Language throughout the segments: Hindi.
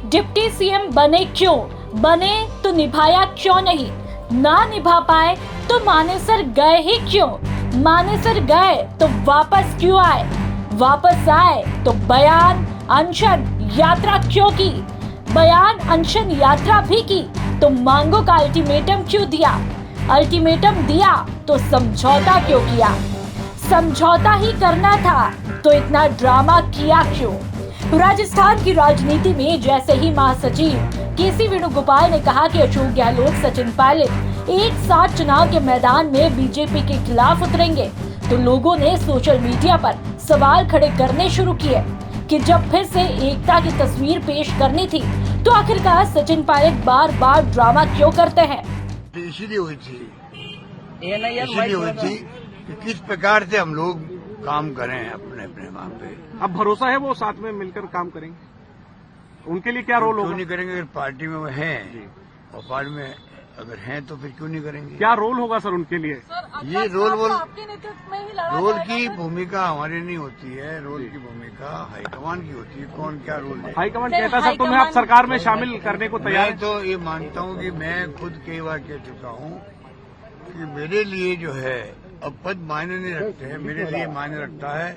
डिप्टी सीएम बने क्यों, बने तो निभाया क्यों नहीं, ना निभा पाए तो मानेसर गए ही क्यों, मानेसर गए तो वापस क्यों आए, वापस आए तो बयान अनशन यात्रा क्यों की, बयान अनशन यात्रा भी की तो मांगों का अल्टीमेटम क्यों दिया, अल्टीमेटम दिया तो समझौता क्यों किया, समझौता ही करना था तो इतना ड्रामा किया क्यों। राजस्थान की राजनीति में जैसे ही महासचिव केसी वेणुगोपाल ने कहा कि अशोक गहलोत, सचिन पायलट एक साथ चुनाव के मैदान में बीजेपी के खिलाफ उतरेंगे, तो लोगों ने सोशल मीडिया पर सवाल खड़े करने शुरू किए कि जब फिर से एकता की तस्वीर पेश करनी थी तो आखिरकार सचिन पायलट बार बार ड्रामा क्यों करते हैं। इसीलिए हुई थी कि किस प्रकार से हम लोग काम करें अपने अपने वहाँ पे। अब भरोसा है वो साथ में मिलकर काम करेंगे, उनके लिए क्या रोल होगा? क्यों नहीं करेंगे अगर पार्टी में वो हैं और पार्टी में अगर हैं तो फिर क्यों नहीं करेंगे। क्या रोल होगा सर उनके लिए? ये रोल की भूमिका हमारी नहीं होती है, रोल की भूमिका हाईकमान की होती है। कौन क्या रोल है? हाईकमान कहता सर तुम्हें आप सरकार में शामिल करने को तैयार? मैं तो ये मानता हूँ कि मैं खुद कई बार कह चुका हूँ कि मेरे लिए जो है अब पद मायने नहीं रखते हैं, मेरे लिए मायने रखता है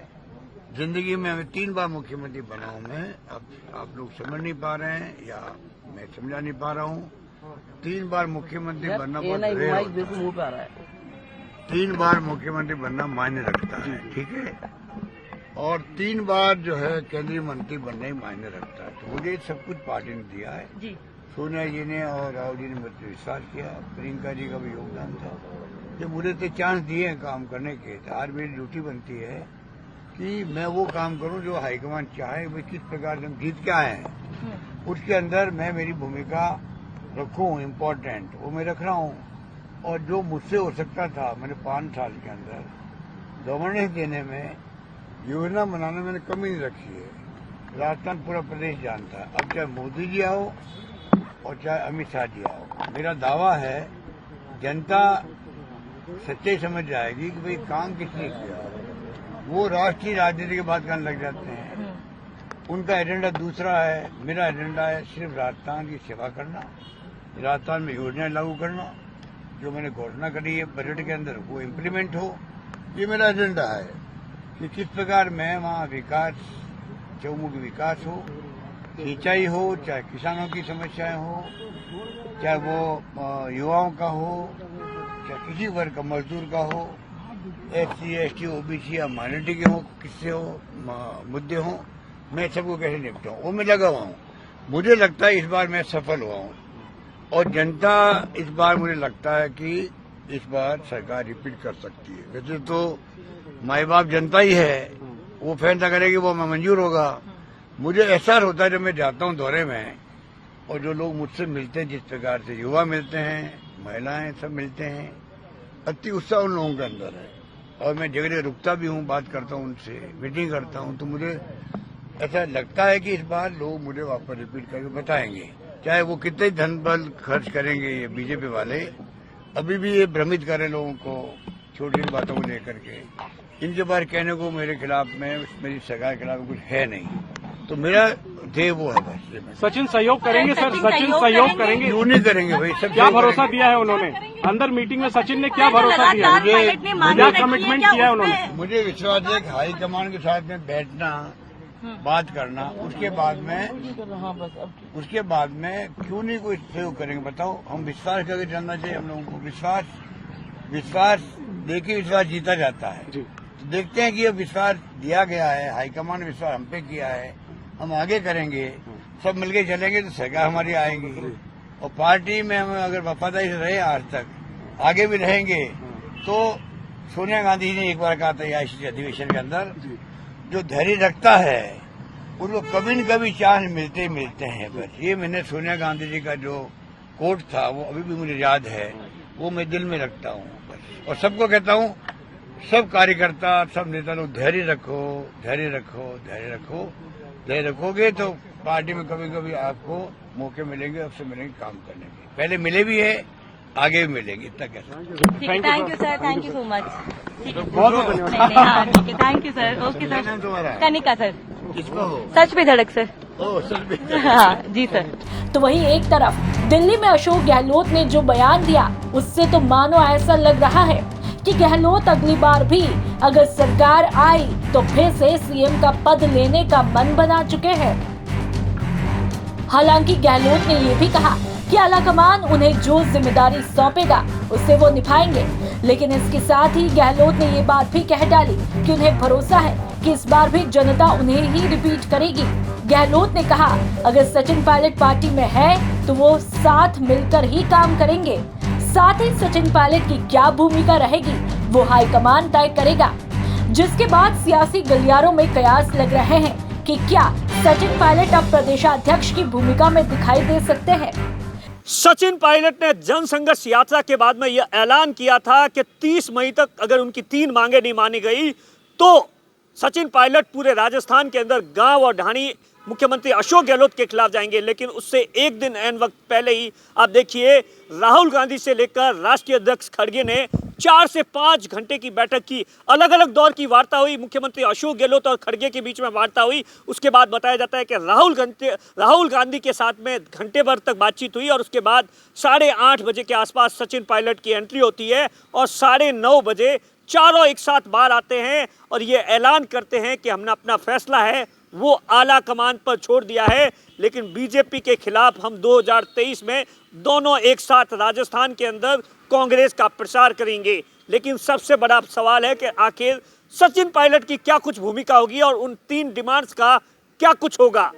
जिंदगी में। मैं 3 बार मुख्यमंत्री बना हूं मैं, अब आप लोग समझ नहीं पा रहे हैं या मैं समझा नहीं पा रहा हूं। 3 बार मुख्यमंत्री बनना बहुत 3 बार मुख्यमंत्री बनना मायने रखता है, ठीक है। और 3 बार जो है केंद्रीय मंत्री बनना ही मायने रखता है। तो मुझे सब कुछ पार्टी ने दिया है, सोनिया जी ने और राहुल जी ने मुझे विश्वास किया, प्रियंका जी का भी योगदान था, जो मुझे तो चांस दिए हैं काम करने के। तो आज मेरी ड्यूटी बनती है कि मैं वो काम करूं जो हाईकमान चाहे, वे किस प्रकार से हम जीत के आए हैं उसके अंदर मैं मेरी भूमिका रखूं, इम्पोर्टेंट वो मैं रख रहा हूं। और जो मुझसे हो सकता था मैंने 5 साल के अंदर गवर्नेंस देने में, योजना बनाने में मैंने कमी नहीं रखी है। राजस्थान पूरा प्रदेश जानता है, अब चाहे मोदी जी आओ और चाहे अमित शाह जी आओ, मेरा दावा है जनता सच्चाई समझ जाएगी कि भाई काम किसने किया। वो राष्ट्रीय राजनीति की बात करने लग जाते हैं, उनका एजेंडा दूसरा है, मेरा एजेंडा है सिर्फ राजस्थान की सेवा करना, राजस्थान में योजनाएं लागू करना, जो मैंने घोषणा करी है बजट के अंदर वो इम्प्लीमेंट हो। ये मेरा एजेंडा है कि किस प्रकार मैं वहाँ विकास, चौमुखी विकास हो, सिंचाई हो, चाहे किसानों की समस्याएं हो, चाहे वो युवाओं का हो, चाहे किसी वर्ग का, मजदूर का हो, SC, ST, OBC या माइनॉरिटी के हो, किससे हो मुद्दे हो, मैं सबको कैसे निपटाऊं वो मैं लगा हुआ हूँ। मुझे लगता है इस बार मैं सफल हुआ हूँ और जनता इस बार मुझे लगता है कि इस बार सरकार रिपीट कर सकती है। वैसे तो माई बाप जनता ही है, वो फैसला करेगी वो मैं मंजूर होगा। मुझे एहसास होता है जब मैं जाता हूँ दौरे में और जो लोग मुझसे मिलते हैं, जिस प्रकार से युवा मिलते हैं, महिलाएं सब मिलते हैं, अति उत्साह उन लोगों के अंदर है। और मैं जगह रुकता भी हूँ, बात करता हूँ उनसे, मीटिंग करता हूँ, तो मुझे ऐसा लगता है कि इस बार लोग मुझे वापस रिपीट करके बताएंगे, चाहे वो कितने धन बल खर्च करेंगे। ये बीजेपी वाले अभी भी ये भ्रमित करें लोगों को छोटी बातों को लेकर के। इनके बार कहने को मेरे खिलाफ में, मेरी सरकार के खिलाफ कुछ है नहीं, तो मेरा ध्येय वो है बस। सचिन सहयोग करेंगे सर, सचिन सहयोग करेंगे? क्यों नहीं करेंगे भाई, सब क्या भरोसा दिया है उन्होंने अंदर मीटिंग में? सचिन ने क्या भरोसा दिया, क्या कमिटमेंट किया है उन्होंने? मुझे विश्वास है कि हाईकमान के साथ में बैठना, बात करना, उसके बाद में क्यों नहीं कोई सहयोग करेंगे बताओ। हम विश्वास करके चलना चाहिए हम लोगों को। विश्वास देखिए, विश्वास जीता जाता है। तो देखते हैं कि ये विश्वास दिया गया है, हाईकमान ने विश्वास हम पे किया है, हम आगे करेंगे, सब मिलके चलेंगे तो सरकार हमारी आएगी। और पार्टी में हम अगर वफादारी से रहे आज तक, आगे भी रहेंगे। तो सोनिया गांधी ने एक बार कहा था ICC अधिवेशन के अंदर, जो धैर्य रखता है उनको कभी न कभी चांस मिलते हैं। बस ये मैंने सोनिया गांधी जी का जो कोट था वो अभी भी मुझे याद है, वो मैं दिल में रखता हूँ बस। और सबको कहता हूँ, सब कार्यकर्ता, सब नेता लोग धैर्य रखोगे तो पार्टी में कभी कभी आपको मौके मिलेंगे, अवसर मिलेंगे काम करने के। पहले मिले भी है, आगे भी मिलेंगे, इतना कह सकते हैं। Thank you sir, thank you so much. बहुत धन्यवाद। Thank you sir, okay sir, Kanika sir. किसको हो? सच पे धड़क सर। ओ सर भी। हाँ जी सर। तो वहीं एक तरफ दिल्ली में अशोक गहलोत ने जो बयान दिया उससे तो मानो ऐसा लग रहा है कि गहलोत अगली बार भी अगर सरकार आई तो फिर से सीएम का पद लेने का मन बना चुके हैं। हालांकि गहलोत ने ये भी कहा कि आलाकमान उन्हें जो जिम्मेदारी सौंपेगा उसे वो निभाएंगे, लेकिन इसके साथ ही गहलोत ने ये बात भी कह डाली कि उन्हें भरोसा है कि इस बार भी जनता उन्हें ही रिपीट करेगी। गहलोत ने कहा अगर सचिन पायलट पार्टी में है तो वो साथ मिलकर ही काम करेंगे। साथ ही सचिन पायलट की क्या भूमिका रहेगी वो हाईकमान तय करेगा। जिसके बाद सियासी गलियारों में कयास लग रहे हैं कि क्या सचिन पायलट अब प्रदेशाध्यक्ष की भूमिका में दिखाई दे सकते हैं। सचिन पायलट ने जनसंघर्ष यात्रा के बाद में यह ऐलान किया था कि 30 मई तक अगर उनकी 3 मांगे नहीं मानी गई तो सचिन पायलट पूरे राजस्थान के अंदर गांव और ढाणी मुख्यमंत्री अशोक गहलोत के खिलाफ जाएंगे। लेकिन उससे एक दिन ऐन वक्त पहले ही आप देखिए राहुल गांधी से लेकर राष्ट्रीय अध्यक्ष खड़गे ने 4 से 5 घंटे की बैठक की। अलग अलग दौर की वार्ता हुई, मुख्यमंत्री अशोक गहलोत और खड़गे के बीच में वार्ता हुई। उसके बाद बताया जाता है कि राहुल गांधी के साथ में घंटे भर तक बातचीत हुई और उसके बाद 8:30 बजे के आसपास सचिन पायलट की एंट्री होती है और 9:30 बजे चारों एक साथ बाहर आते हैं और ये ऐलान करते हैं कि हमने अपना फैसला है वो आला कमान पर छोड़ दिया है। लेकिन बीजेपी के खिलाफ हम 2023 में दोनों एक साथ राजस्थान के अंदर कांग्रेस का प्रचार करेंगे। लेकिन सबसे बड़ा सवाल है कि आखिर सचिन पायलट की क्या कुछ भूमिका होगी और उन 3 डिमांड्स का क्या कुछ होगा।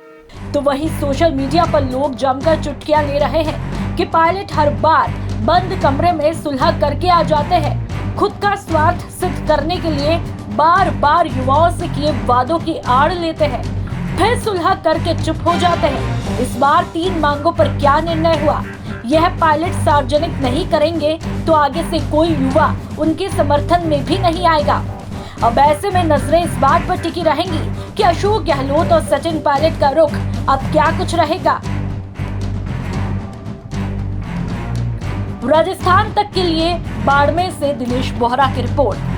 तो वहीं सोशल मीडिया पर लोग जमकर चुटकियां ले रहे हैं कि पायलट हर बार बंद कमरे में सुलह करके आ जाते हैं। खुद का स्वार्थ सिद्ध करने के लिए बार बार युवाओं से किए वादों की आड़ लेते हैं, फिर सुलह करके चुप हो जाते हैं। इस बार 3 मांगों पर क्या निर्णय हुआ यह पायलट सार्वजनिक नहीं करेंगे तो आगे से कोई युवा उनके समर्थन में भी नहीं आएगा। अब ऐसे में नजरें इस बात पर टिकी रहेंगी कि अशोक गहलोत और सचिन पायलट का रुख अब क्या कुछ रहेगा। राजस्थान तक के लिए बाड़मेर से दिनेश बोहरा की रिपोर्ट।